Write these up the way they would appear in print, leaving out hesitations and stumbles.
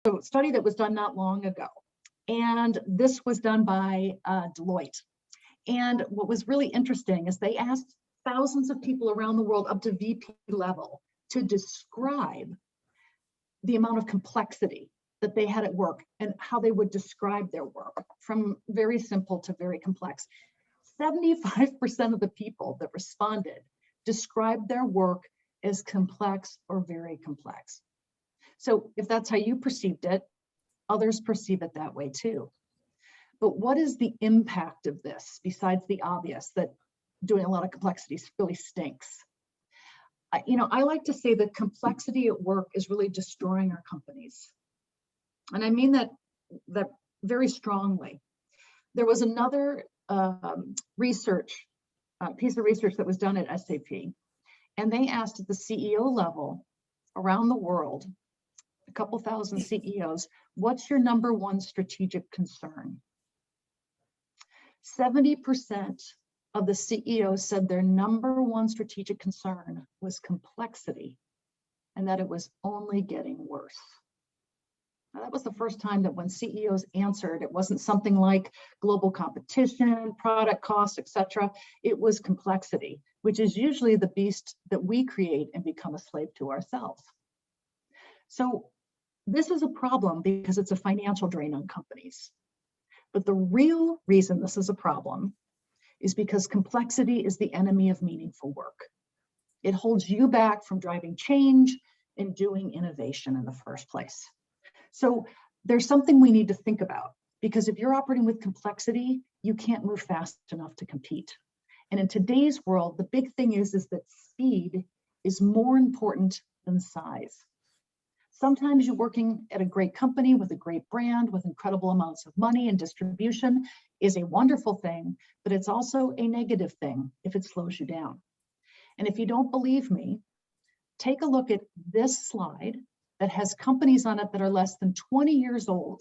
a study that was done not long ago. And this was done by Deloitte. And what was really interesting is they asked thousands of people around the world up to VP level to describe the amount of complexity that they had at work and how they would describe their work, from very simple to very complex. 75% of the people that responded described their work as complex or very complex. So if that's how you perceived it, others perceive it that way too. But what is the impact of this besides the obvious that doing a lot of complexity really stinks? I like to say that complexity at work is really destroying our companies. And I mean that very strongly. There was another piece of research that was done at SAP, and they asked at the CEO level around the world, a couple thousand CEOs, what's your number one strategic concern? 70% of the CEOs said their number one strategic concern was complexity, and that it was only getting worse. Now, that was the first time that when CEOs answered, it wasn't something like global competition, product costs, etc. It was complexity, which is usually the beast that we create and become a slave to ourselves. So this is a problem because it's a financial drain on companies. But the real reason this is a problem is because complexity is the enemy of meaningful work. It holds you back from driving change and doing innovation in the first place. So there's something we need to think about, because if you're operating with complexity, you can't move fast enough to compete. And in today's world, the big thing is that speed is more important than size. Sometimes you're working at a great company with a great brand with incredible amounts of money and distribution is a wonderful thing, but it's also a negative thing if it slows you down. And if you don't believe me, take a look at this slide that has companies on it that are less than 20 years old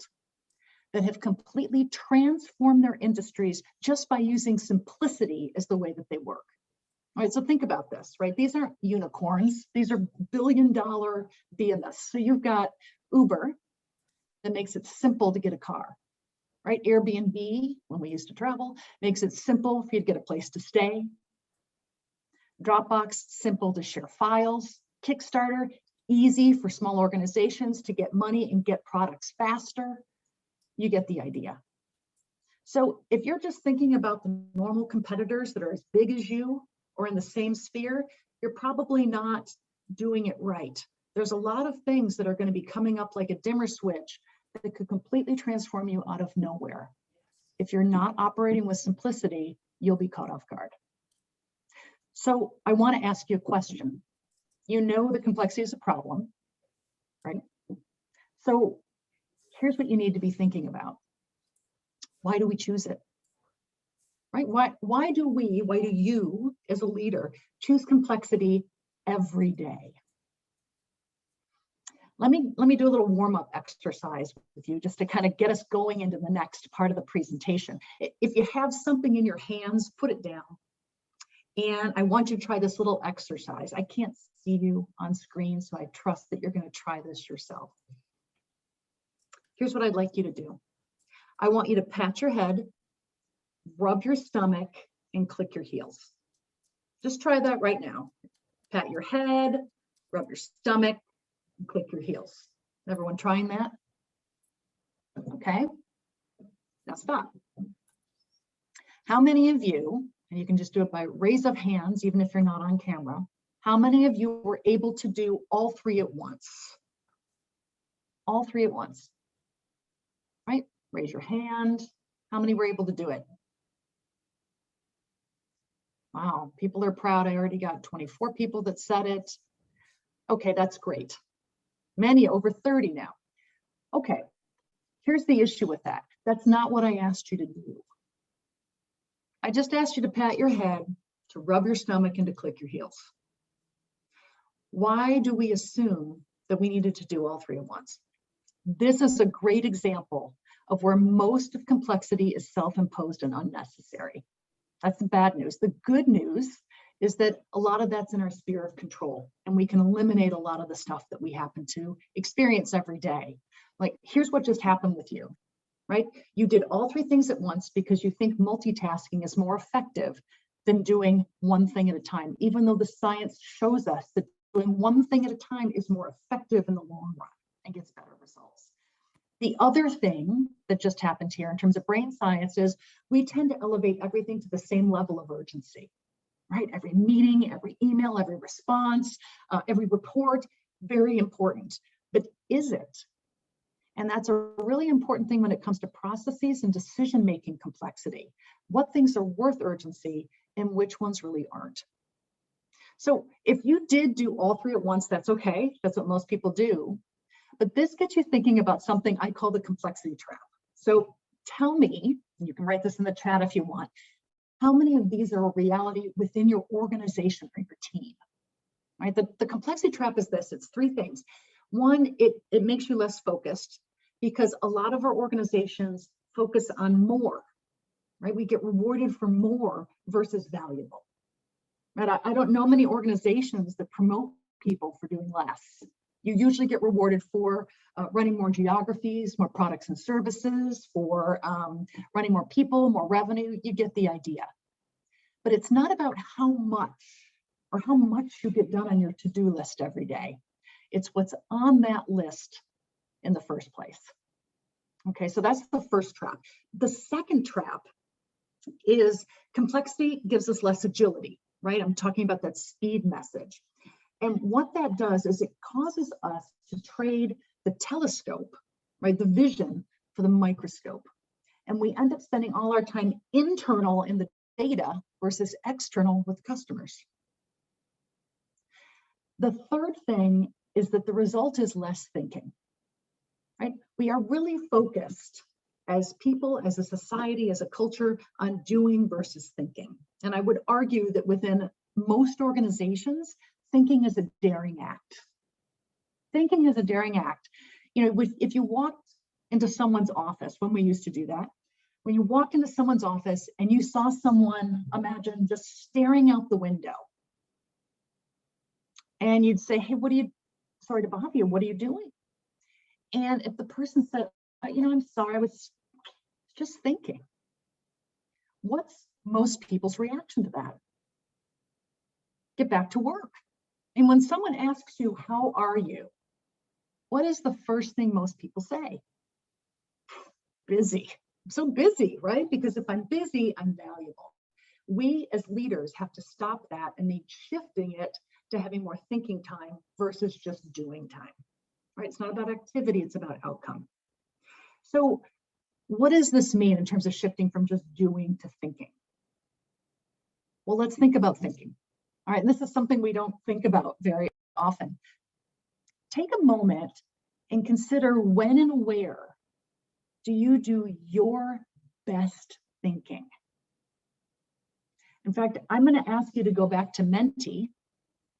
that have completely transformed their industries just by using simplicity as the way that they work. All right, so think about this, right? These aren't unicorns. These are billion-dollar behemoths. So you've got Uber that makes it simple to get a car, right? Airbnb, when we used to travel, makes it simple for you to get a place to stay. Dropbox, simple to share files. Kickstarter, easy for small organizations to get money and get products faster. You get the idea. So if you're just thinking about the normal competitors that are as big as you or in the same sphere, you're probably not doing it right. There's a lot of things that are going to be coming up like a dimmer switch that could completely transform you out of nowhere. If you're not operating with simplicity, you'll be caught off guard. So I want to ask you a question. You know the complexity is a problem, right? So here's what you need to be thinking about. Why do we choose it? Right? Why do you as a leader choose complexity every day? Let me do a little warm-up exercise with you just to kind of get us going into the next part of the presentation. If you have something in your hands, put it down. And I want you to try this little exercise. I can't see you on screen, so I trust that you're going to try this yourself. Here's what I'd like you to do. I want you to pat your head, rub your stomach, and click your heels. Just try that right now. Pat your head, rub your stomach, and click your heels. Everyone trying that? Okay. Now stop. How many of you, and you can just do it by raise of hands, even if you're not on camera, how many of you were able to do all three at once? All three at once, right? Raise your hand. How many were able to do it? Wow, people are proud. I already got 24 people that said it. Okay, that's great. Many, over 30 now. Okay, here's the issue with that. That's not what I asked you to do. I just asked you to pat your head, to rub your stomach, and to click your heels. Why do we assume that we needed to do all three at once? This is a great example of where most of complexity is self-imposed and unnecessary. That's the bad news. The good news is that a lot of that's in our sphere of control, and we can eliminate a lot of the stuff that we happen to experience every day. Like, here's what just happened with you, right? You did all three things at once because you think multitasking is more effective than doing one thing at a time, even though the science shows us that doing one thing at a time is more effective in the long run and gets better results. The other thing that just happened here in terms of brain science is we tend to elevate everything to the same level of urgency, right? Every meeting, every email, every response, every report, very important. But is it? And that's a really important thing when it comes to processes and decision-making complexity. What things are worth urgency and which ones really aren't. So if you did do all three at once, that's okay. That's what most people do. But this gets you thinking about something I call the complexity trap. So tell me, and you can write this in the chat if you want, how many of these are a reality within your organization or your team, right? The complexity trap is this, it's three things. One, it makes you less focused because a lot of our organizations focus on more, right? We get rewarded for more versus valuable, right? I don't know many organizations that promote people for doing less. You usually get rewarded for running more geographies, more products and services, for running more people, more revenue. You get the idea. But it's not about how much or how much you get done on your to-do list every day. It's what's on that list in the first place. Okay, so that's the first trap. The second trap is complexity gives us less agility, right? I'm talking about that speed message. And what that does is it causes us to trade the telescope, right, the vision for the microscope. And we end up spending all our time internal in the data versus external with customers. The third thing is that the result is less thinking, right? We are really focused as people, as a society, as a culture on doing versus thinking. And I would argue that within most organizations, thinking is a daring act. Thinking is a daring act. You know, if you walked into someone's office, when we used to do that, when you walked into someone's office and you saw someone, imagine just staring out the window, and you'd say, hey, sorry to bother you, what are you doing? And if the person said, you know, I'm sorry, I was just thinking. What's most people's reaction to that? Get back to work. And when someone asks you, how are you? What is the first thing most people say? Busy. I'm so busy, right? Because if I'm busy, I'm valuable. We as leaders have to stop that and need shifting it to having more thinking time versus just doing time, right? It's not about activity, it's about outcome. So what does this mean in terms of shifting from just doing to thinking? Well, let's think about thinking. All right, and this is something we don't think about very often. Take a moment and consider when and where do you do your best thinking? In fact, I'm going to ask you to go back to Menti,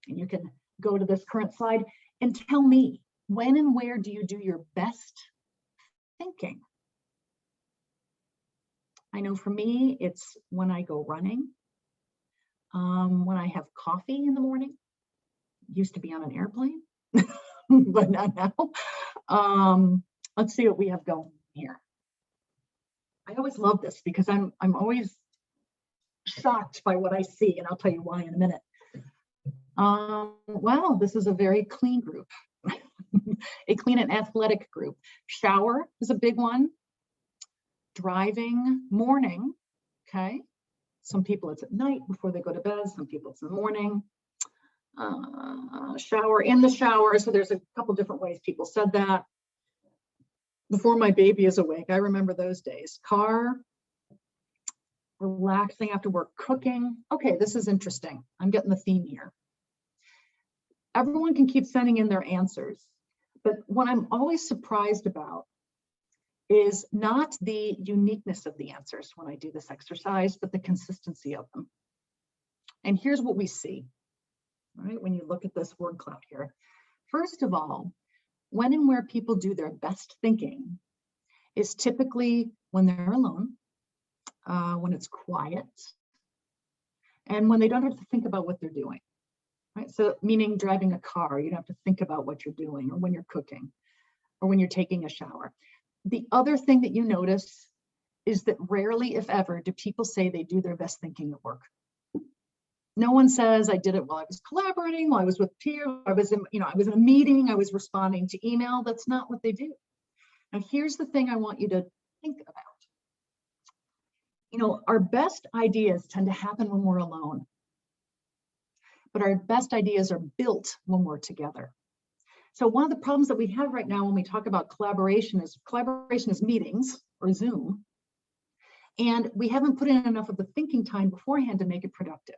and you can go to this current slide and tell me, when and where do you do your best thinking? I know for me, it's when I go running, when I have coffee in the morning. Used to be on an airplane, but not now. Let's see what we have going here. I always love this because I'm always shocked by what I see, and I'll tell you why in a minute. Wow, this is a very clean group, a clean and athletic group. Shower is a big one. Driving, morning, okay. Some people it's at night before they go to bed. Some people it's in the morning. Shower, in the shower. So there's a couple different ways people said that. Before my baby is awake, I remember those days. Car, relaxing after work, cooking. Okay, this is interesting. I'm getting the theme here. Everyone can keep sending in their answers, but what I'm always surprised about is not the uniqueness of the answers when I do this exercise, but the consistency of them. And here's what we see, right? When you look at this word cloud here. First of all, when and where people do their best thinking is typically when they're alone, when it's quiet, and when they don't have to think about what they're doing, right? So meaning driving a car, you don't have to think about what you're doing, or when you're cooking. or when you're taking a shower. The other thing that you notice is that rarely, if ever, do people say they do their best thinking at work. No one says I did it while I was collaborating, while I was with peers, I was in a meeting, I was responding to email. That's not what they do. Now, here's the thing I want you to think about. Our best ideas tend to happen when we're alone, but our best ideas are built when we're together. So one of the problems that we have right now when we talk about collaboration is meetings or Zoom, and we haven't put in enough of the thinking time beforehand to make it productive.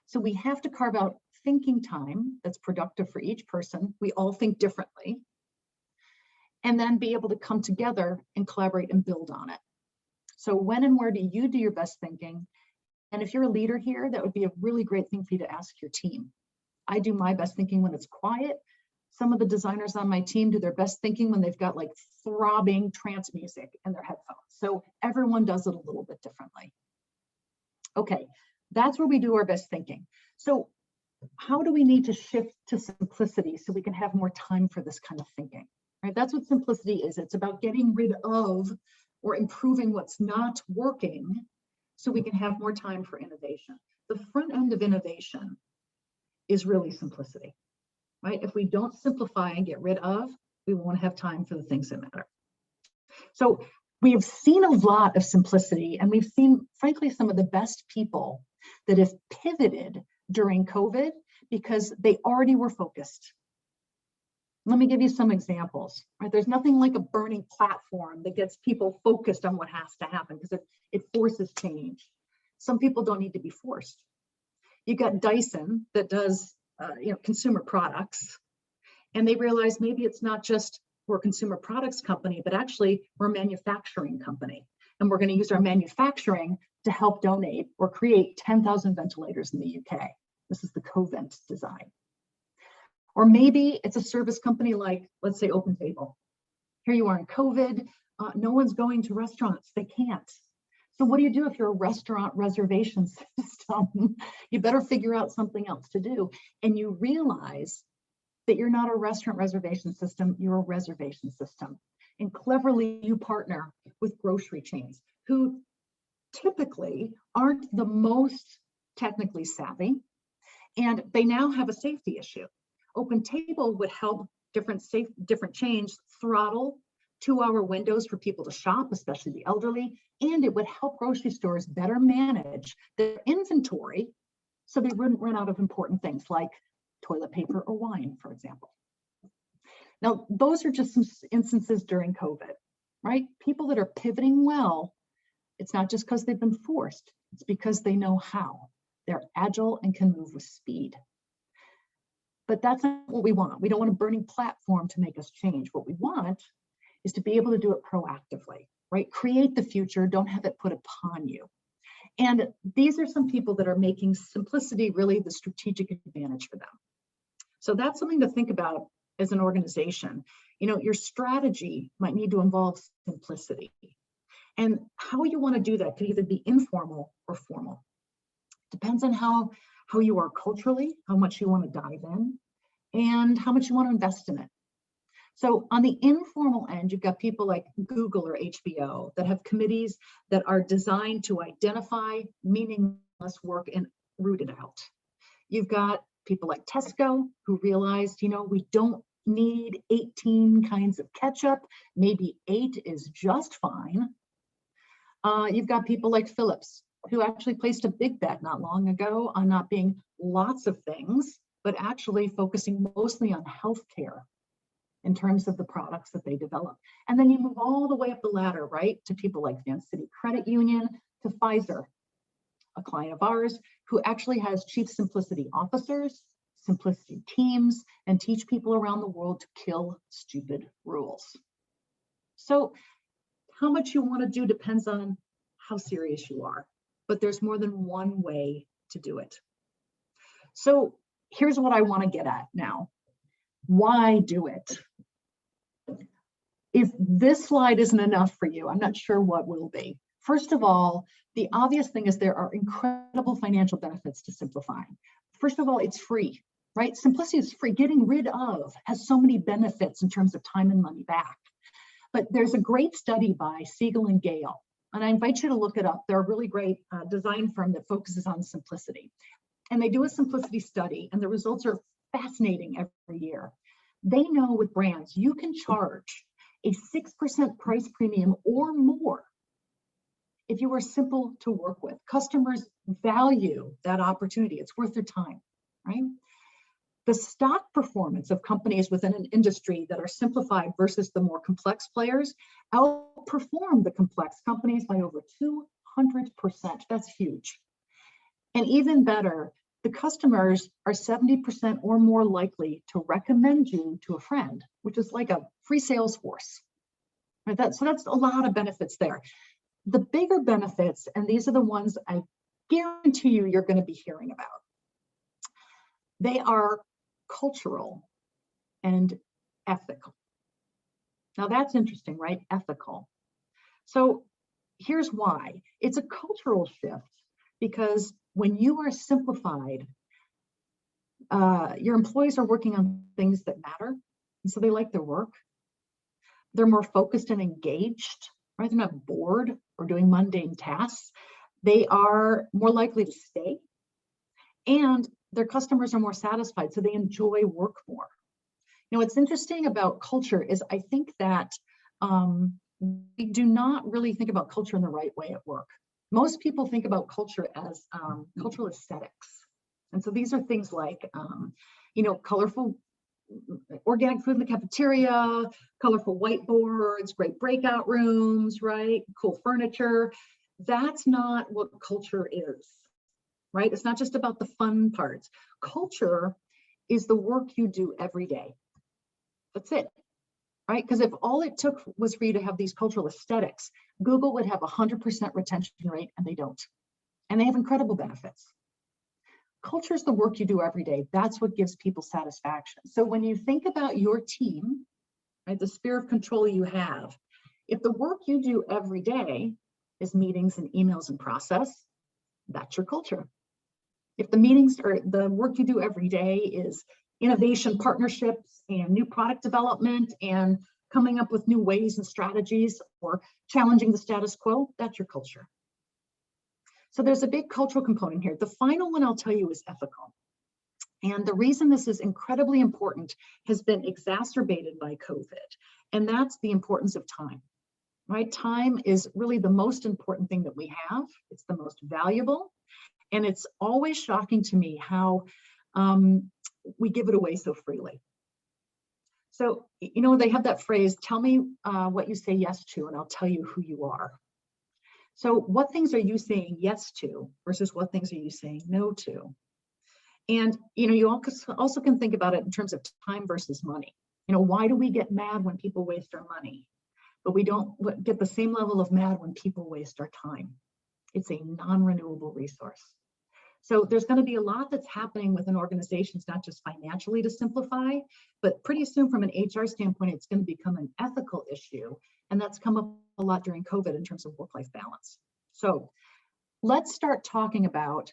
So we have to carve out thinking time that's productive for each person. We all think differently, and then be able to come together and collaborate and build on it. So when and where do you do your best thinking? And if you're a leader here, that would be a really great thing for you to ask your team. I do my best thinking when it's quiet. Some of the designers on my team do their best thinking when they've got like throbbing trance music in their headphones. So everyone does it a little bit differently. Okay, that's where we do our best thinking. So how do we need to shift to simplicity so we can have more time for this kind of thinking? Right? That's what simplicity is. It's about getting rid of or improving what's not working so we can have more time for innovation. The front end of innovation is really simplicity, right? If we don't simplify and get rid of, we won't have time for the things that matter. So we have seen a lot of simplicity, and we've seen, frankly, some of the best people that have pivoted during COVID because they already were focused. Let me give you some examples, right? There's nothing like a burning platform that gets people focused on what has to happen because it forces change. Some people don't need to be forced. You got Dyson that does consumer products, and they realize maybe it's not just we're a consumer products company, but actually we're a manufacturing company. And we're going to use our manufacturing to help donate or create 10,000 ventilators in the UK. This is the Covent design. Or maybe it's a service company like, let's say, OpenTable. Here you are in COVID, no one's going to restaurants, they can't. So what do you do if you're a restaurant reservation system? You better figure out something else to do. And you realize that you're not a restaurant reservation system, you're a reservation system. And cleverly you partner with grocery chains who typically aren't the most technically savvy, and they now have a safety issue. OpenTable would help different chains throttle 2-hour windows for people to shop, especially the elderly, and it would help grocery stores better manage their inventory so they wouldn't run out of important things like toilet paper or wine, for example. Now, those are just some instances during COVID, right? People that are pivoting well, it's not just because they've been forced, it's because they know how. They're agile and can move with speed. But that's not what we want. We don't want a burning platform to make us change. What we want is to be able to do it proactively, right? Create the future, don't have it put upon you. And these are some people that are making simplicity really the strategic advantage for them. So that's something to think about as an organization. Your strategy might need to involve simplicity. And how you want to do that could either be informal or formal. Depends on how you are culturally, how much you want to dive in, and how much you want to invest in it. So on the informal end, you've got people like Google or HBO that have committees that are designed to identify meaningless work and root it out. You've got people like Tesco who realized, we don't need 18 kinds of ketchup. Maybe 8 is just fine. You've got people like Philips who actually placed a big bet not long ago on not being lots of things, but actually focusing mostly on healthcare in terms of the products that they develop. And then you move all the way up the ladder, right, to people like Van City Credit Union, to Pfizer, a client of ours who actually has chief simplicity officers, simplicity teams, and teach people around the world to kill stupid rules. So how much you want to do depends on how serious you are, but there's more than one way to do it. So here's what I want to get at now. Why do it? If this slide isn't enough for you, I'm not sure what will be. First of all, the obvious thing is there are incredible financial benefits to simplifying. First of all, it's free. right? Simplicity is free. Getting rid of has so many benefits in terms of time and money back. But there's a great study by Siegel and Gale, and I invite you to look it up. They're a really great design firm that focuses on simplicity. And they do a simplicity study, and the results are fascinating every year. They know with brands, you can charge a 6% price premium or more if you are simple to work with. Customers value that opportunity. It's worth their time, right? The stock performance of companies within an industry that are simplified versus the more complex players outperform the complex companies by over 200%. That's huge. And even better, the customers are 70% or more likely to recommend you to a friend, which is like a free sales force. Right? So that's a lot of benefits there. The bigger benefits, and these are the ones I guarantee you're going to be hearing about, they are cultural and ethical. Now that's interesting, right? Ethical. So here's why. It's a cultural shift because when you are simplified, your employees are working on things that matter, and so they like their work. They're more focused and engaged, right? They're not bored or doing mundane tasks. They are more likely to stay, and their customers are more satisfied, so they enjoy work more. You know, what's interesting about culture is I think that we do not really think about culture in the right way at work. Most people think about culture as cultural aesthetics. And so these are things like, colorful organic food in the cafeteria, colorful whiteboards, great breakout rooms, right? Cool furniture. That's not what culture is, right? It's not just about the fun parts. Culture is the work you do every day. That's it, right? Because if all it took was for you to have these cultural aesthetics, Google would have 100% retention rate, and they don't. And they have incredible benefits. Culture is the work you do every day. That's what gives people satisfaction. So when you think about your team, right, the sphere of control you have, if the work you do every day is meetings and emails and process, that's your culture. If the meetings or the work you do every day is innovation partnerships and new product development and coming up with new ways and strategies or challenging the status quo, that's your culture. So there's a big cultural component here. The final one I'll tell you is ethical. And the reason this is incredibly important has been exacerbated by COVID, and that's the importance of time, right? Time is really the most important thing that we have. It's the most valuable, and it's always shocking to me how we give it away so freely. So, they have that phrase, tell me what you say yes to, and I'll tell you who you are. So what things are you saying yes to versus what things are you saying no to? And, you also can think about it in terms of time versus money. Why do we get mad when people waste our money? But we don't get the same level of mad when people waste our time. It's a non-renewable resource. So there's going to be a lot that's happening within organizations, not just financially to simplify, but pretty soon from an HR standpoint, it's going to become an ethical issue. And that's come up a lot during COVID in terms of work-life balance. So let's start talking about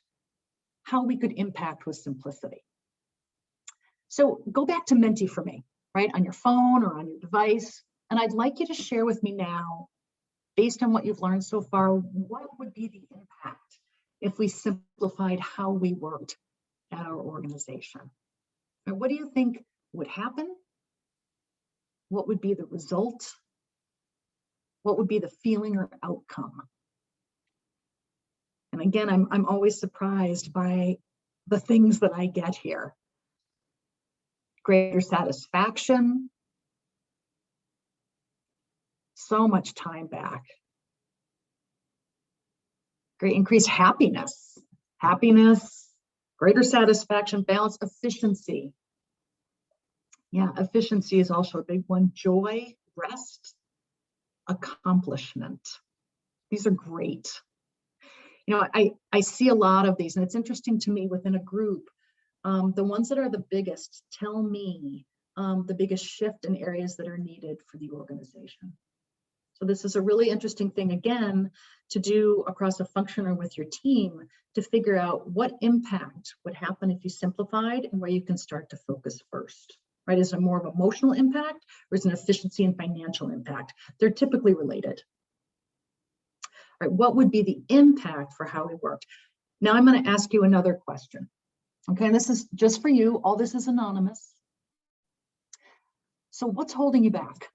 how we could impact with simplicity. So go back to Menti for me, right? On your phone or on your device. And I'd like you to share with me now, based on what you've learned so far, what would be the impact if we simplified how we worked at our organization? And what do you think would happen? What would be the result? What would be the feeling or outcome? And again, I'm always surprised by the things that I get here. Greater satisfaction, so much time back. Great increased happiness, greater satisfaction, balance, efficiency. Yeah, efficiency is also a big one. Joy, rest, accomplishment. These are great. I see a lot of these, and it's interesting to me within a group, the ones that are the biggest tell me the biggest shift in areas that are needed for the organization. So this is a really interesting thing, again, to do across a function or with your team to figure out what impact would happen if you simplified and where you can start to focus first, right? Is it more of emotional impact or is it an efficiency and financial impact? They're typically related. All right, what would be the impact for how we worked? Now I'm going to ask you another question. Okay, and this is just for you. All this is anonymous. So what's holding you back?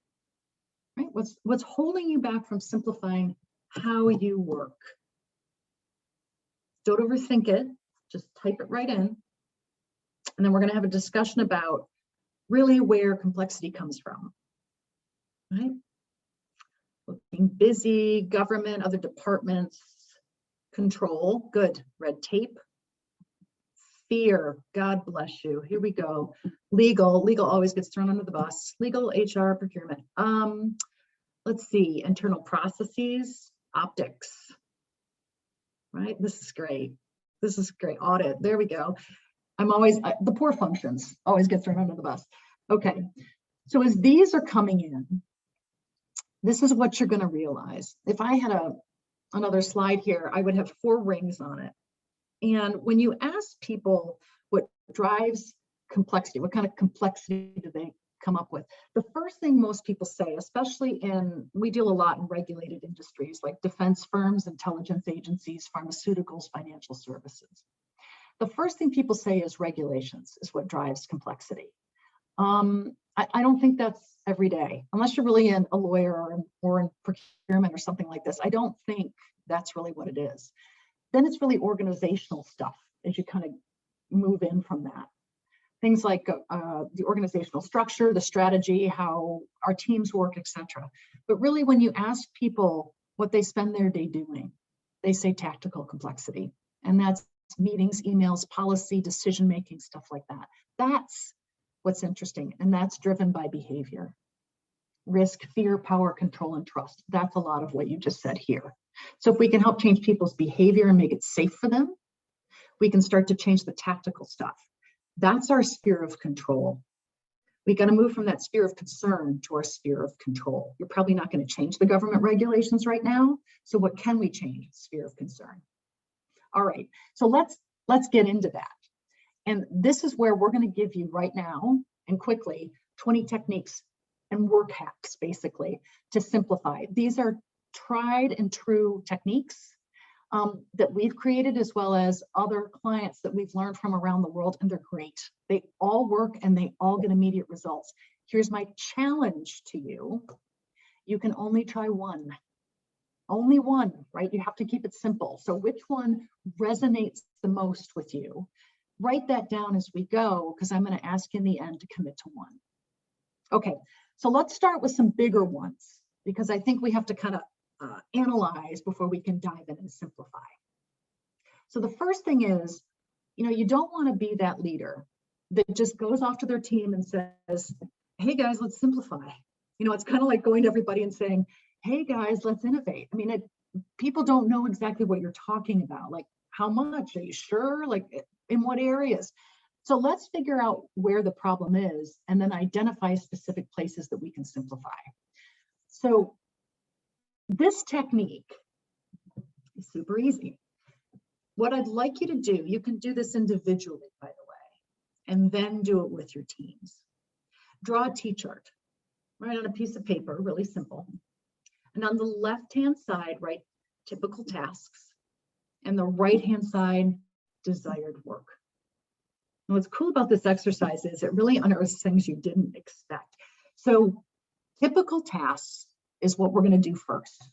Right? What's holding you back from simplifying how you work? Don't overthink it. Just type it right in. And then we're going to have a discussion about really where complexity comes from. Right? Being busy, government, other departments, control, good. Red tape. Fear, God bless you. Here we go. Legal always gets thrown under the bus. Legal, HR, procurement. Let's see, internal processes, optics. Right, this is great. This is great. Audit, there we go. The poor functions always get thrown under the bus. Okay, so as these are coming in, this is what you're going to realize. If I had another slide here, I would have 4 rings on it. And when you ask people what drives complexity, what kind of complexity do they come up with? The first thing most people say, especially we deal a lot in regulated industries like defense firms, intelligence agencies, pharmaceuticals, financial services. The first thing people say is regulations is what drives complexity. I don't think that's every day, unless you're really a lawyer or in procurement or something like this. I don't think that's really what it is. Then it's really organizational stuff as you kind of move in from that. Things like the organizational structure, the strategy, how our teams work, etc. But really, when you ask people what they spend their day doing, they say tactical complexity. And that's meetings, emails, policy, decision-making, stuff like that. That's what's interesting. And that's driven by behavior. Risk, fear, power, control, and trust. That's a lot of what you just said here. So if we can help change people's behavior and make it safe for them, we can start to change the tactical stuff. That's our sphere of control. We got to move from that sphere of concern to our sphere of control. You're probably not going to change the government regulations right now. So what can we change? Sphere of concern. All right, so let's get into that. And this is where we're going to give you right now and quickly 20 techniques and work hacks, basically, to simplify. These are tried and true techniques that we've created, as well as other clients that we've learned from around the world, and they're great. They all work and they all get immediate results. Here's my challenge to you. You can only try one. Only one, right? You have to keep it simple. So which one resonates the most with you? Write that down as we go, because I'm going to ask in the end to commit to one. Okay, so let's start with some bigger ones, because I think we have to kind of analyze before we can dive in and simplify. So the first thing is, you don't want to be that leader that just goes off to their team and says, hey guys, let's simplify. It's kind of like going to everybody and saying, hey guys, let's innovate. I mean, people don't know exactly what you're talking about. Like, how much? Are you sure? Like, in what areas? So let's figure out where the problem is and then identify specific places that we can simplify. So this technique is super easy. What I'd like you to do, you can do this individually, by the way, and then do it with your teams. Draw a T-chart, right on a piece of paper, really simple. And on the left-hand side, write typical tasks, and the right-hand side, desired work. And what's cool about this exercise is it really unearths things you didn't expect. So typical tasks is what we're going to do first.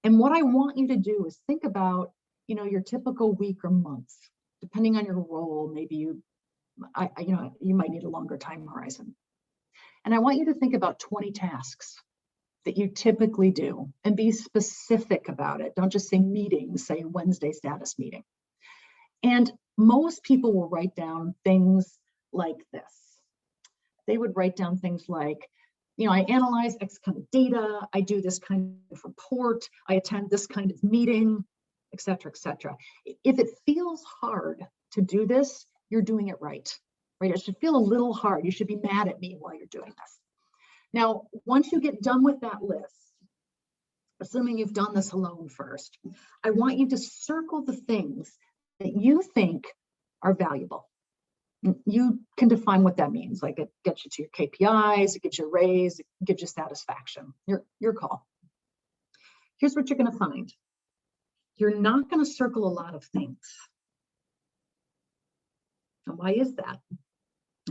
And what I want you to do is think about, your typical week or month, depending on your role. Maybe you might need a longer time horizon. And I want you to think about 20 tasks that you typically do and be specific about it. Don't just say meetings, say Wednesday status meeting. And most people will write down things like this. They would write down things like, I analyze X kind of data, I do this kind of report, I attend this kind of meeting, et cetera, et cetera. If it feels hard to do this, you're doing it right? It should feel a little hard. You should be mad at me while you're doing this. Now, once you get done with that list, assuming you've done this alone first, I want you to circle the things that you think are valuable. You can define what that means. Like it gets you to your KPIs, it gives you a raise, it gives you satisfaction. Your call. Here's what you're going to find. You're not going to circle a lot of things. And why is that?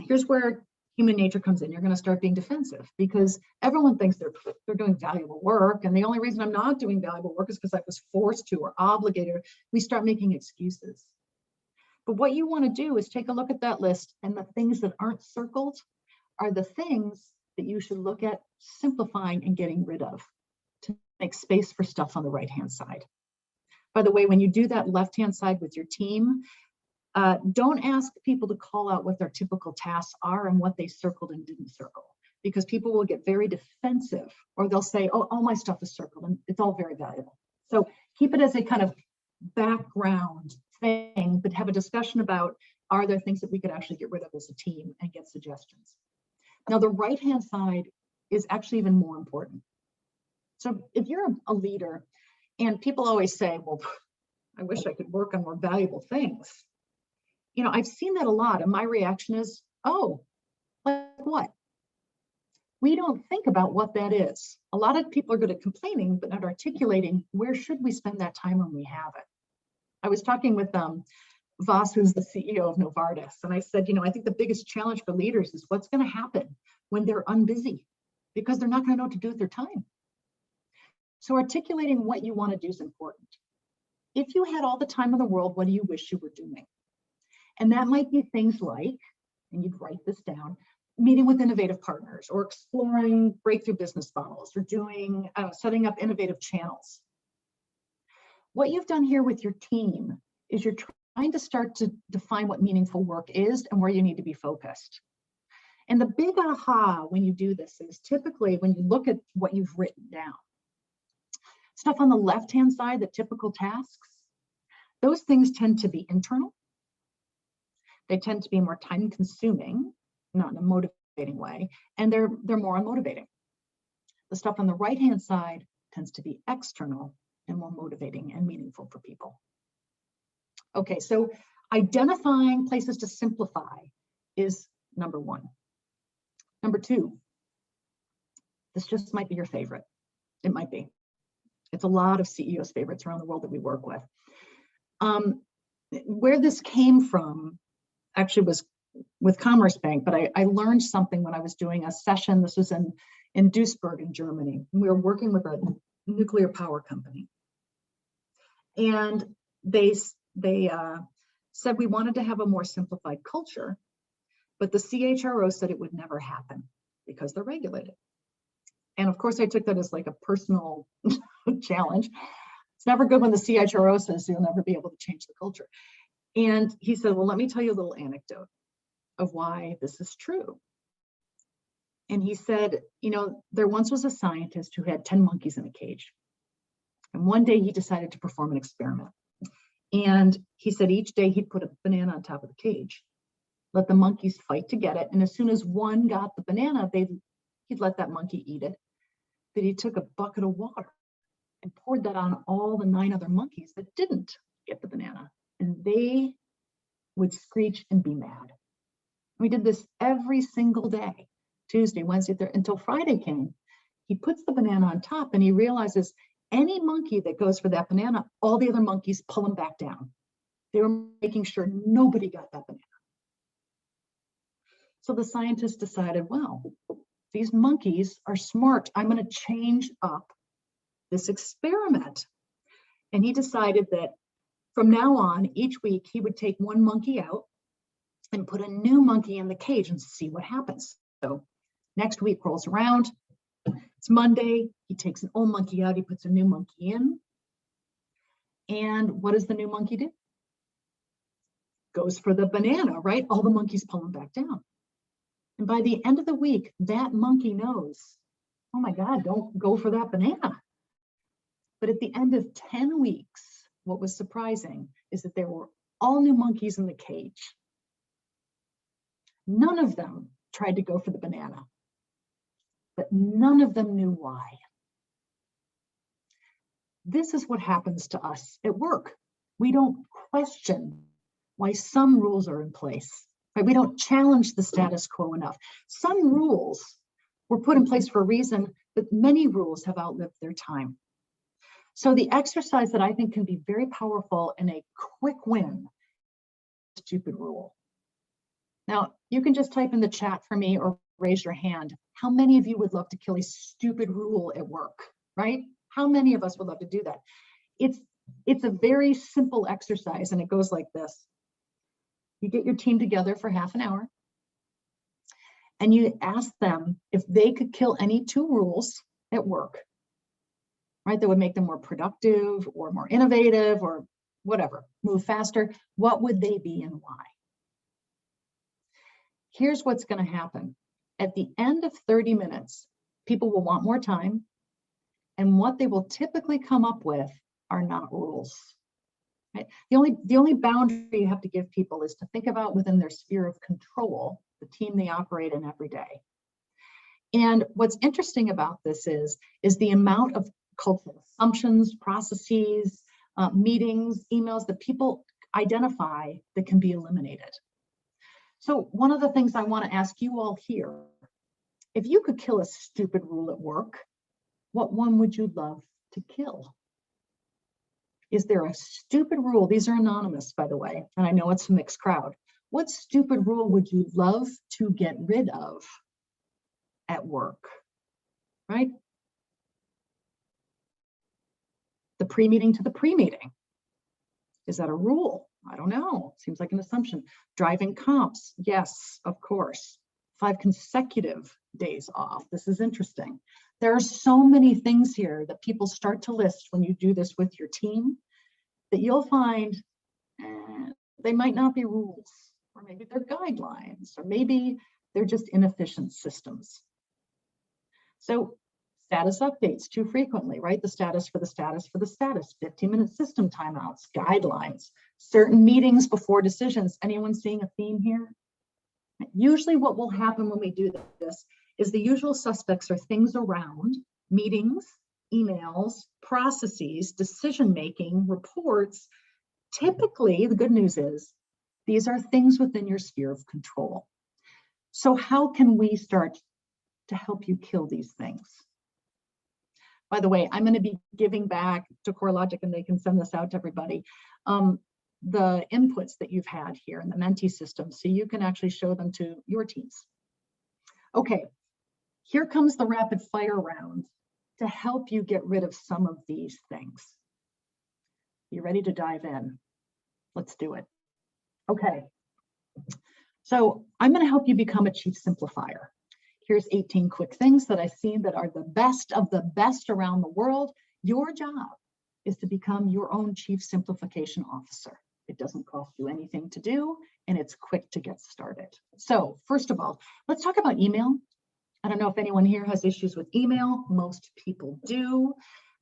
Here's where human nature comes in. You're going to start being defensive because everyone thinks they're doing valuable work. And the only reason I'm not doing valuable work is because I was forced to or obligated. We start making excuses. But what you want to do is take a look at that list, and the things that aren't circled are the things that you should look at simplifying and getting rid of to make space for stuff on the right-hand side. By the way, when you do that left-hand side with your team, don't ask people to call out what their typical tasks are and what they circled and didn't circle, because people will get very defensive, or they'll say, oh, all my stuff is circled and it's all very valuable. So keep it as a kind of background thing, but have a discussion about, are there things that we could actually get rid of as a team and get suggestions? Now, the right-hand side is actually even more important. So if you're a leader, and people always say, well, I wish I could work on more valuable things. You know, I've seen that a lot, and my reaction is, oh, like what? We don't think about what that is. A lot of people are good at complaining, but not articulating where should we spend that time when we have it. I was talking with Voss, who's the CEO of Novartis, and I said, you know, I think the biggest challenge for leaders is what's going to happen when they're unbusy, because they're not going to know what to do with their time. So articulating what you want to do is important. If you had all the time in the world, what do you wish you were doing? And that might be things like, and you'd write this down, meeting with innovative partners, or exploring breakthrough business models, or doing setting up innovative channels. What you've done here with your team is you're trying to start to define what meaningful work is and where you need to be focused. And the big aha when you do this is typically when you look at what you've written down. Stuff on the left-hand side, the typical tasks, those things tend to be internal. They tend to be more time-consuming, not in a motivating way, and they're more unmotivating. The stuff on the right-hand side tends to be external and more motivating and meaningful for people. Okay, so identifying places to simplify is number one. Number two, this just might be your favorite. It might be. It's a lot of CEOs' favorites around the world that we work with. Where this came from actually was with Commerce Bank, but I learned something when I was doing a session. This was in Duisburg in Germany. We were working with a nuclear power company. And they said we wanted to have a more simplified culture, but the CHRO said it would never happen because they're regulated. And of course, I took that as like a personal challenge. It's never good when the CHRO says you'll never be able to change the culture. And he said, well, let me tell you a little anecdote of why this is true. And he said, you know, there once was a scientist who had 10 monkeys in a cage. And one day he decided to perform an experiment. And he said each day he'd put a banana on top of the cage, let the monkeys fight to get it. And as soon as one got the banana, he'd let that monkey eat it. But he took a bucket of water and poured that on all the 9 other monkeys that didn't get the banana. And they would screech and be mad. We did this every single day, Tuesday, Wednesday, until Friday came. He puts the banana on top and he realizes any monkey that goes for that banana, all the other monkeys pull him back down. They were making sure nobody got that banana. So the scientists decided, well, these monkeys are smart. I'm going to change up this experiment. And he decided that from now on, each week, he would take one monkey out and put a new monkey in the cage and see what happens. So next week rolls around. It's Monday. He takes an old monkey out. He puts a new monkey in. And what does the new monkey do? Goes for the banana, right? All the monkeys pull him back down. And by the end of the week, that monkey knows, oh my God, don't go for that banana. But at the end of 10 weeks, what was surprising is that there were all new monkeys in the cage. None of them tried to go for the banana, but none of them knew why. This is what happens to us at work. We don't question why some rules are in place, right? We don't challenge the status quo enough. Some rules were put in place for a reason, but many rules have outlived their time. So the exercise that I think can be very powerful and a quick win, stupid rule. Now, you can just type in the chat for me or raise your hand. How many of you would love to kill a stupid rule at work, right? How many of us would love to do that? It's a very simple exercise, and it goes like this. You get your team together for half an hour, and you ask them if they could kill any 2 rules at work, right, that would make them more productive or more innovative or whatever, move faster. What would they be and why? Here's what's going to happen. At the end of 30 minutes, people will want more time, and what they will typically come up with are not rules. Right? The only boundary you have to give people is to think about within their sphere of control, the team they operate in every day. And what's interesting about this is the amount of cultural assumptions, processes, meetings, emails that people identify that can be eliminated. So one of the things I want to ask you all here, if you could kill a stupid rule at work, what one would you love to kill? Is there a stupid rule? These are anonymous, by the way, and I know it's a mixed crowd. What stupid rule would you love to get rid of at work, right? The pre-meeting to the pre-meeting. Is that a rule? I don't know. Seems like an assumption. Driving comps. Yes, of course. 5 consecutive days off. This is interesting. There are so many things here that people start to list when you do this with your team that you'll find they might not be rules, or maybe they're guidelines, or maybe they're just inefficient systems. So status updates too frequently, right? The status for the status for the status, 15-minute system timeouts, guidelines, certain meetings before decisions. Anyone seeing a theme here? Usually what will happen when we do this is the usual suspects are things around meetings, emails, processes, decision-making, reports. Typically, the good news is these are things within your sphere of control. So how can we start to help you kill these things? By the way, I'm going to be giving back to CoreLogic, and they can send this out to everybody, the inputs that you've had here in the Menti system, so you can actually show them to your teams. Okay, here comes the rapid fire round to help you get rid of some of these things. You ready to dive in? Let's do it. Okay, so I'm going to help you become a chief simplifier. Here's 18 quick things that I've seen that are the best of the best around the world. Your job is to become your own chief simplification officer. It doesn't cost you anything to do, and it's quick to get started. So first of all, let's talk about email. I don't know if anyone here has issues with email. Most people do.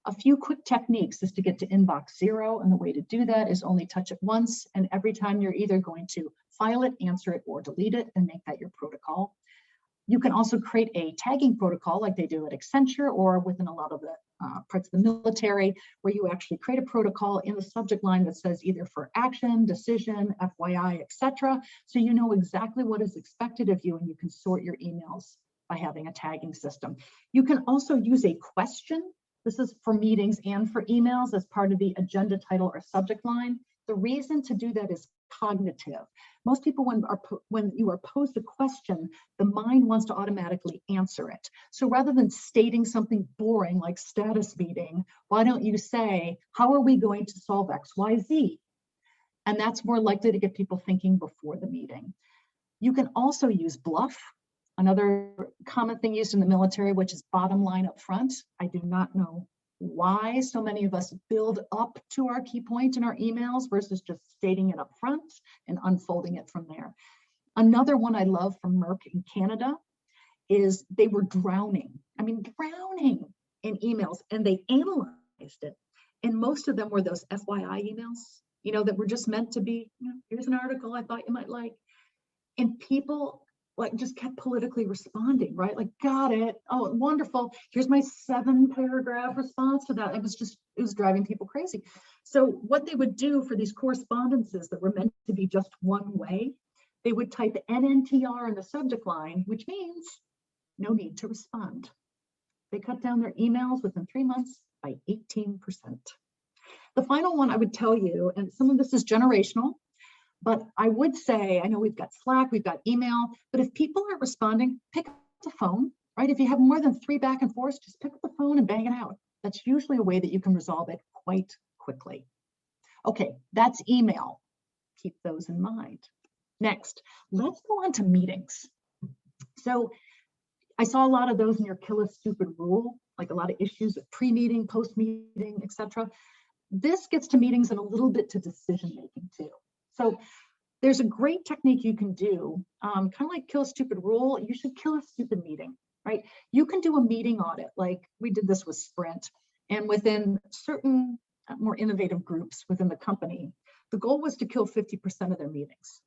A few quick techniques is to get to inbox 0, and the way to do that is only touch it once, and every time you're either going to file it, answer it, or delete it, and make that your protocol. You can also create a tagging protocol like they do at Accenture or within a lot of the parts of the military, where you actually create a protocol in the subject line that says either for action, decision, FYI, etc. So you know exactly what is expected of you, and you can sort your emails by having a tagging system. You can also use a question. This is for meetings and for emails as part of the agenda title or subject line. The reason to do that is cognitive. Most people, when you are posed a question, the mind wants to automatically answer it. So rather than stating something boring like status meeting, why don't you say, how are we going to solve X, Y, Z? And that's more likely to get people thinking before the meeting. You can also use bluff, another common thing used in the military, which is bottom line up front. I do not know why so many of us build up to our key point in our emails versus just stating it up front and unfolding it from there. Another one I love from Merck in Canada is they were drowning in emails, and they analyzed it. And most of them were those FYI emails, that were just meant to be, here's an article I thought you might like. And people like just kept politically responding, right? Like, got it. Oh, wonderful. Here's my 7-paragraph response to that. It was driving people crazy. So what they would do for these correspondences that were meant to be just one way, they would type NNTR in the subject line, which means no need to respond. They cut down their emails within 3 months by 18%. The final one I would tell you, and some of this is generational, but I would say, I know we've got Slack, we've got email, but if people aren't responding, pick up the phone, right? If you have more than 3 back and forths, just pick up the phone and bang it out. That's usually a way that you can resolve it quite quickly. Okay, that's email. Keep those in mind. Next, let's go on to meetings. So I saw a lot of those in your kill a stupid rule, like a lot of issues with pre-meeting, post-meeting, etc. This gets to meetings and a little bit to decision-making too. So there's a great technique you can do, kind of like kill a stupid rule. You should kill a stupid meeting, right? You can do a meeting audit, like we did this with Sprint, and within certain more innovative groups within the company, the goal was to kill 50% of their meetings.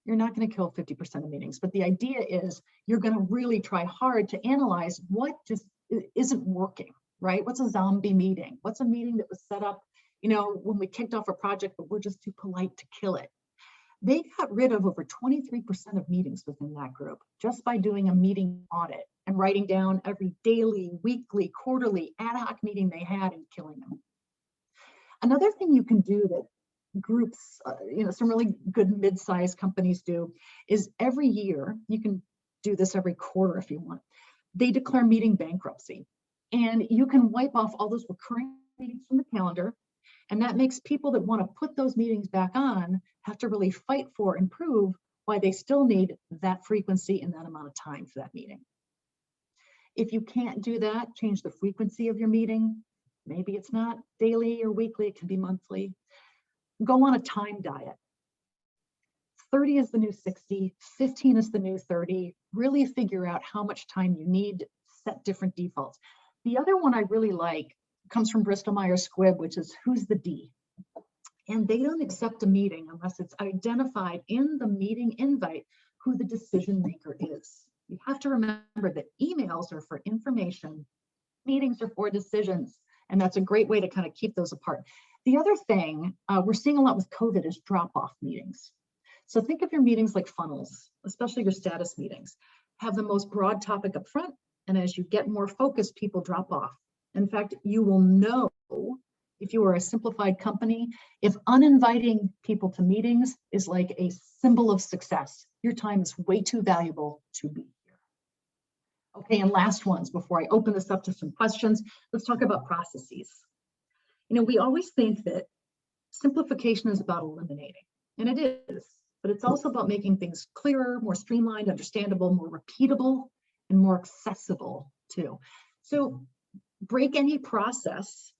You're not going to kill 50% of meetings, but the idea is you're going to really try hard to analyze what just isn't working, right? What's a zombie meeting? What's a meeting that was set up, when we kicked off a project, but we're just too polite to kill it? They got rid of over 23% of meetings within that group just by doing a meeting audit and writing down every daily, weekly, quarterly, ad hoc meeting they had and killing them. Another thing you can do that groups, some really good mid-sized companies do is every year, you can do this every quarter if you want, they declare meeting bankruptcy. And you can wipe off all those recurring meetings from the calendar. And that makes people that want to put those meetings back on have to really fight for and prove why they still need that frequency and that amount of time for that meeting. If you can't do that, change the frequency of your meeting. Maybe it's not daily or weekly, it can be monthly. Go on a time diet. 30 is the new 60, 15 is the new 30. Really figure out how much time you need, set different defaults. The other one I really like comes from Bristol Myers Squibb, which is who's the D? And they don't accept a meeting unless it's identified in the meeting invite who the decision maker is. You have to remember that emails are for information, meetings are for decisions, and that's a great way to kind of keep those apart. The other thing we're seeing a lot with COVID is drop-off meetings. So think of your meetings like funnels, especially your status meetings. Have the most broad topic up front, and as you get more focused, people drop off. In fact, you will know if you are a simplified company, if uninviting people to meetings is like a symbol of success. Your time is way too valuable to be here. Okay, and last ones before I open this up to some questions, let's talk about processes. We always think that simplification is about eliminating, and it is, but it's also about making things clearer, more streamlined, understandable, more repeatable, and more accessible too. So break any process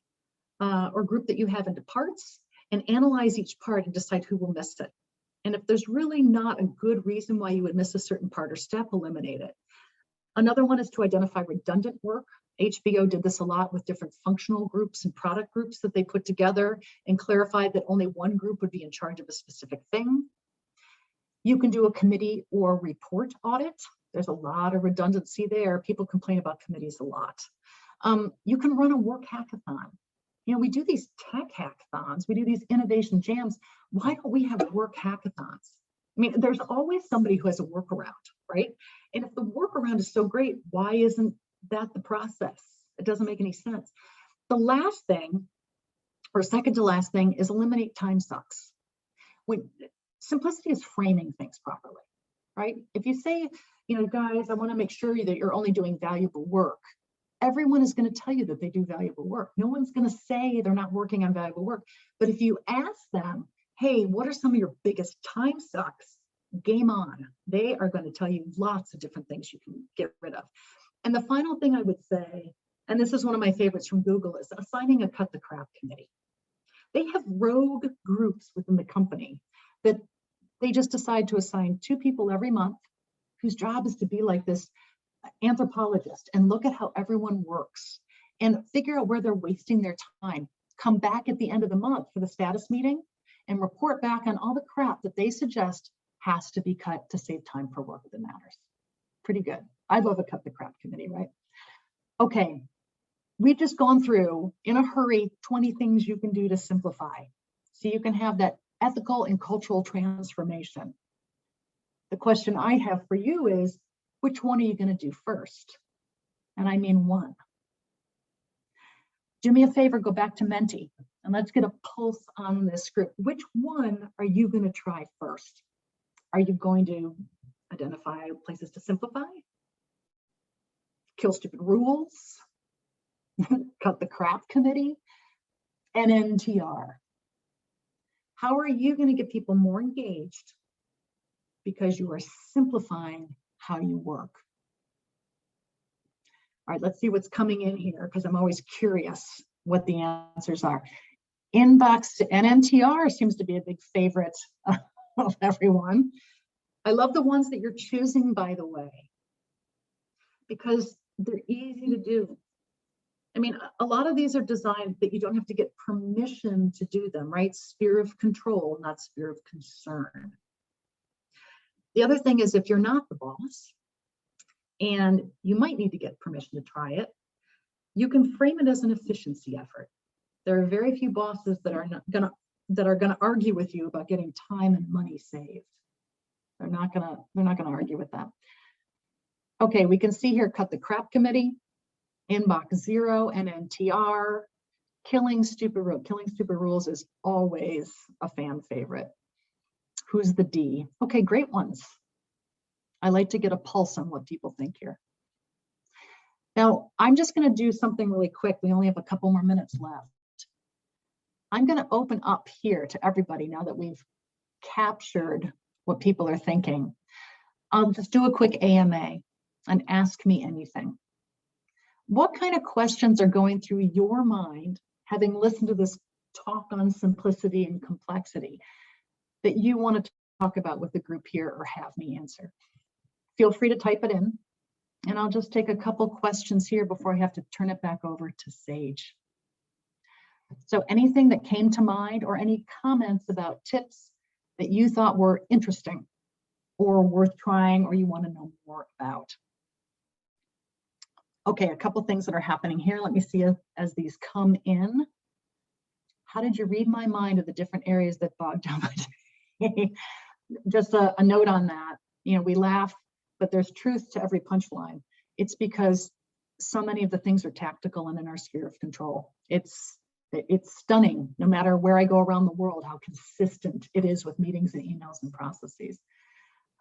or group that you have into parts and analyze each part and decide who will miss it. And if there's really not a good reason why you would miss a certain part or step, eliminate it. Another one is to identify redundant work. HBO did this a lot with different functional groups and product groups that they put together and clarified that only one group would be in charge of a specific thing. You can do a committee or report audit. There's a lot of redundancy there. People complain about committees a lot. You can run a work hackathon. We do these tech hackathons, we do these innovation jams. Why don't we have work hackathons? There's always somebody who has a workaround, right? And if the workaround is so great, why isn't that the process? It doesn't make any sense. The last thing, or second to last thing, is eliminate time sucks. Simplicity is framing things properly, right? If you say, guys, I want to make sure that you're only doing valuable work, everyone is going to tell you that they do valuable work. No one's going to say they're not working on valuable work. But if you ask them, hey, what are some of your biggest time sucks? Game on. They are going to tell you lots of different things you can get rid of. And the final thing I would say, and this is one of my favorites from Google, is assigning a cut the crap committee. They have rogue groups within the company that they just decide to assign 2 people every month whose job is to be like this anthropologist and look at how everyone works and figure out where they're wasting their time. Come back at the end of the month for the status meeting and report back on all the crap that they suggest has to be cut to save time for work that matters. Pretty good. I'd love a cut the crap committee, right? Okay, we've just gone through, in a hurry, 20 things you can do to simplify, so you can have that ethical and cultural transformation. The question I have for you is, which one are you going to do first? And I mean one. Do me a favor, go back to Menti, and let's get a pulse on this group. Which one are you going to try first? Are you going to identify places to simplify? Kill stupid rules? Cut the crap committee? NNTR? How are you going to get people more engaged because you are simplifying how you work? All right, let's see what's coming in here, because I'm always curious what the answers are. Inbox to NNTR seems to be a big favorite of everyone. I love the ones that you're choosing, by the way, because they're easy to do. I mean, a lot of these are designed that you don't have to get permission to do them, right? Sphere of control, not sphere of concern. The other thing is, if you're not the boss, and you might need to get permission to try it, you can frame it as an efficiency effort. There are very few bosses that are gonna argue with you about getting time and money saved. They're not gonna argue with that. Okay, we can see here, cut the crap committee, inbox 0, NNTR, killing stupid rules is always a fan favorite. Who's the D? Okay, great ones. I like to get a pulse on what people think here. Now, I'm just going to do something really quick. We only have a couple more minutes left. I'm going to open up here to everybody now that we've captured what people are thinking. I'll just do a quick AMA and ask me anything. What kind of questions are going through your mind, having listened to this talk on simplicity and complexity, that you want to talk about with the group here or have me answer? Feel free to type it in, and I'll just take a couple questions here before I have to turn it back over to Sage. So anything that came to mind, or any comments about tips that you thought were interesting or worth trying, or you want to know more about? Okay, a couple things that are happening here. Let me see as these come in. How did you read my mind of the different areas that bogged down my day? Just a note on that. You know, we laugh, but there's truth to every punchline. It's because so many of the things are tactical and in our sphere of control. It's stunning, no matter where I go around the world, how consistent it is with meetings and emails and processes.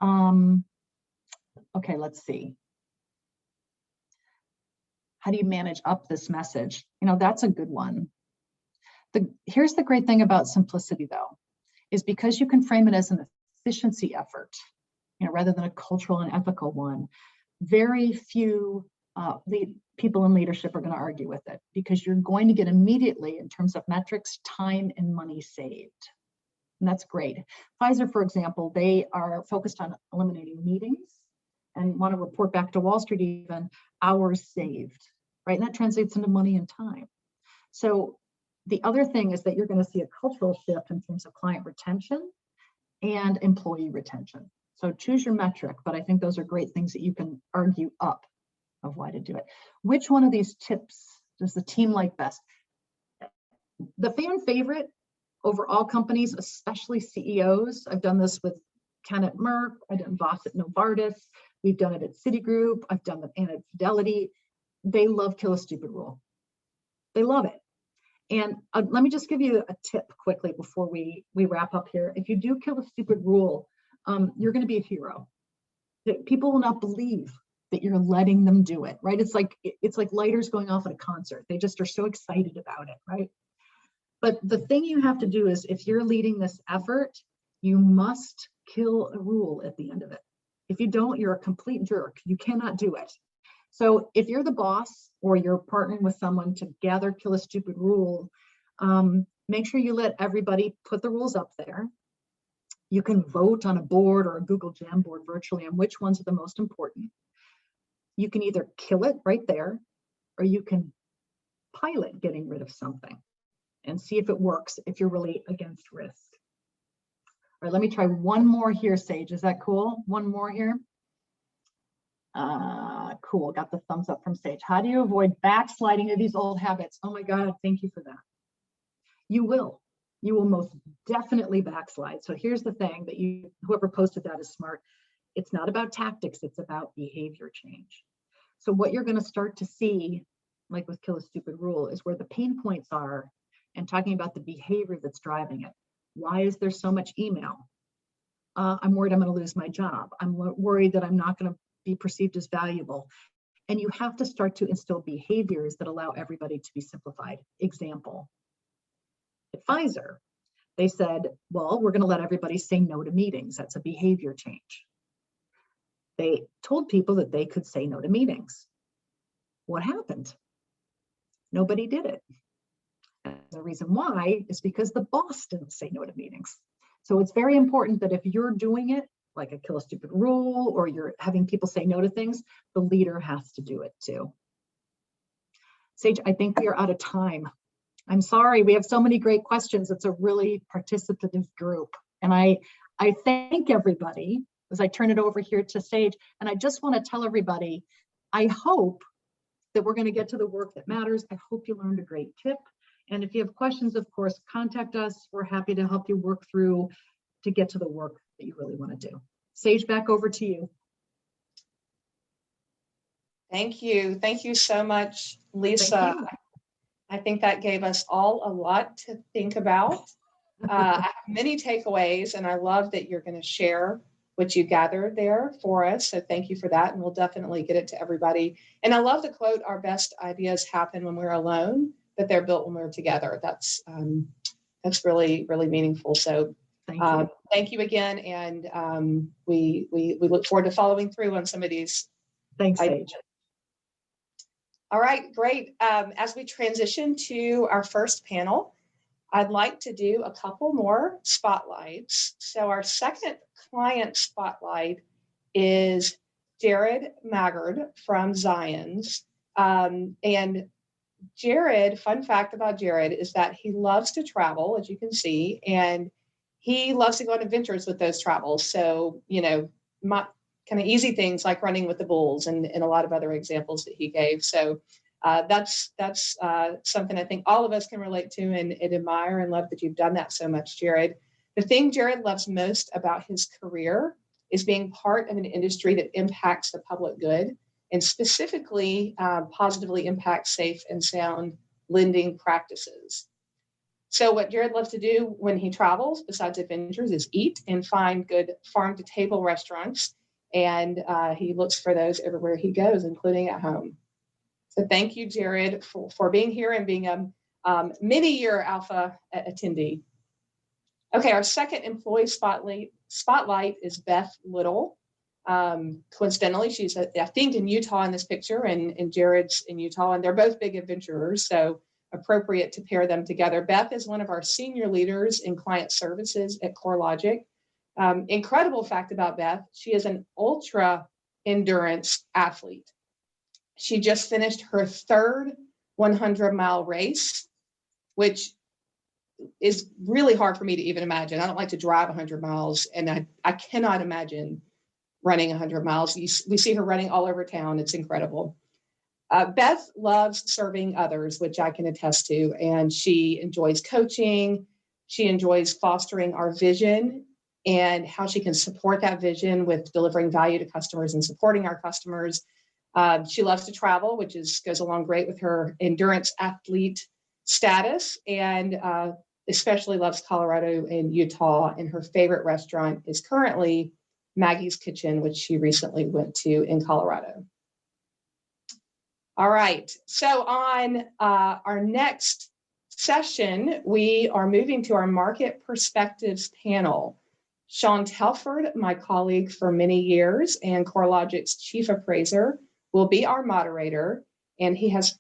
Okay, let's see. How do you manage up this message? You know, that's a good one. Here's the great thing about simplicity, though, is because you can frame it as an efficiency effort, you know, rather than a cultural and ethical one, very few people in leadership are going to argue with it, because you're going to get immediately, in terms of metrics, time and money saved. And that's great. Pfizer, for example, they are focused on eliminating meetings and want to report back to Wall Street even hours saved, right? And that translates into money and time. So the other thing is that you're going to see a cultural shift in terms of client retention and employee retention. So choose your metric, but I think those are great things that you can argue up of why to do it. Which one of these tips does the team like best? The fan favorite over all companies, especially CEOs. I've done this with Ken at Merck, I've done Voss at Novartis, we've done it at Citigroup, I've done it at Fidelity. They love kill a stupid rule. They love it. And let me just give you a tip quickly before we wrap up here. If you do kill a stupid rule, you're going to be a hero. People will not believe that you're letting them do it, right? It's like lighters going off at a concert. They just are so excited about it, right? But the thing you have to do is, if you're leading this effort, you must kill a rule at the end of it. If you don't, you're a complete jerk. You cannot do it. So if you're the boss, or you're partnering with someone to gather kill a stupid rule, make sure you let everybody put the rules up there. You can vote on a board or a Google Jamboard virtually on which ones are the most important. You can either kill it right there, or you can pilot getting rid of something and see if it works, if you're really against risk. right, let me try one more here, Sage. Is that cool? One more here. Cool, got the thumbs up from Sage. How do you avoid backsliding into these old habits? Oh my God, thank you for that. You will most definitely backslide. So here's the thing that whoever posted that is smart. It's not about tactics, it's about behavior change. So what you're gonna start to see, like with Kill a Stupid Rule, is where the pain points are and talking about the behavior that's driving it. Why is there so much email? I'm worried I'm gonna lose my job. I'm worried that I'm not gonna be perceived as valuable. And you have to start to instill behaviors that allow everybody to be simplified. Example, at Pfizer, they said, well, we're going to let everybody say no to meetings. That's a behavior change. They told people that they could say no to meetings. What happened? Nobody did it. And the reason why is because the boss didn't say no to meetings. So it's very important that if you're doing it, like a Kill a Stupid Rule, or you're having people say no to things, the leader has to do it too. Sage, I think we are out of time. I'm sorry, we have so many great questions. It's a really participative group. And I thank everybody as I turn it over here to Sage. And I just want to tell everybody, I hope that we're going to get to the work that matters. I hope you learned a great tip. And if you have questions, of course, contact us. We're happy to help you work through to get to the work that you really want to do. Sage, back over to you. Thank you. Thank you so much, Lisa. I think that gave us all a lot to think about. I have many takeaways, and I love that you're going to share what you gathered there for us. So thank you for that, and we'll definitely get it to everybody. And I love the quote, our best ideas happen when we're alone, but they're built when we're together. That's really, really meaningful. So thank you again, and we look forward to following through on some of these. Thanks, Sage. All right, great. As we transition to our first panel, I'd like to do a couple more spotlights. So our second client spotlight is Jared Maggard from Zions. And Jared, fun fact about Jared is that he loves to travel, as you can see, and he loves to go on adventures with those travels. So, you know, kind of easy things like running with the bulls and a lot of other examples that he gave. So that's something I think all of us can relate to and admire and love that you've done that so much, Jared. The thing Jared loves most about his career is being part of an industry that impacts the public good and specifically positively impacts safe and sound lending practices. So what Jared loves to do when he travels, besides adventures, is eat and find good farm-to-table restaurants. And he looks for those everywhere he goes, including at home. So thank you, Jared, for being here and being a many-year Alpha attendee. Okay, our second employee spotlight is Beth Little. Coincidentally, she's, I think, in Utah in this picture, and Jared's in Utah, and they're both big adventurers, so appropriate to pair them together. Beth is one of our senior leaders in client services at CoreLogic. Incredible fact about Beth, she is an ultra endurance athlete. She just finished her third 100-mile race, which is really hard for me to even imagine. I don't like to drive 100 miles, and I cannot imagine running 100 miles. We see her running all over town. It's incredible. Beth loves serving others, which I can attest to, and she enjoys coaching. She enjoys fostering our vision and how she can support that vision with delivering value to customers and supporting our customers. She loves to travel, which goes along great with her endurance athlete status, and especially loves Colorado and Utah. And her favorite restaurant is currently Maggie's Kitchen, which she recently went to in Colorado. All right, so on our next session, we are moving to our Market Perspectives panel. Sean Telford, my colleague for many years and CoreLogic's chief appraiser, will be our moderator, and he has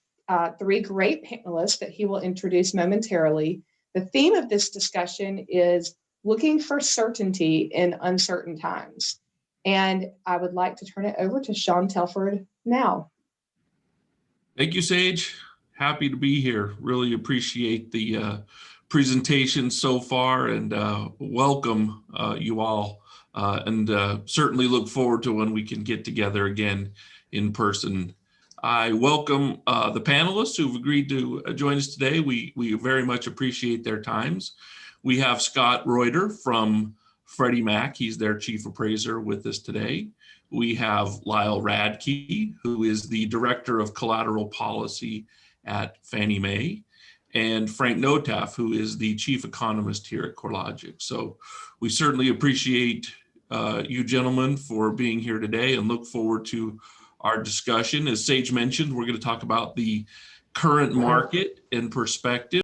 three great panelists that he will introduce momentarily. The theme of this discussion is looking for certainty in uncertain times. And I would like to turn it over to Sean Telford now. Thank you, Sage. Happy to be here. Really appreciate the presentation so far, and welcome you all, and certainly look forward to when we can get together again in person. I welcome the panelists who've agreed to join us today. We very much appreciate their times. We have Scott Reuter from Freddie Mac. He's their chief appraiser with us today. We have Lyle Radke, who is the director of collateral policy at Fannie Mae, and Frank Notaf, who is the chief economist here at CoreLogic. So we certainly appreciate you gentlemen for being here today and look forward to our discussion. As Sage mentioned, we're going to talk about the current market and perspective.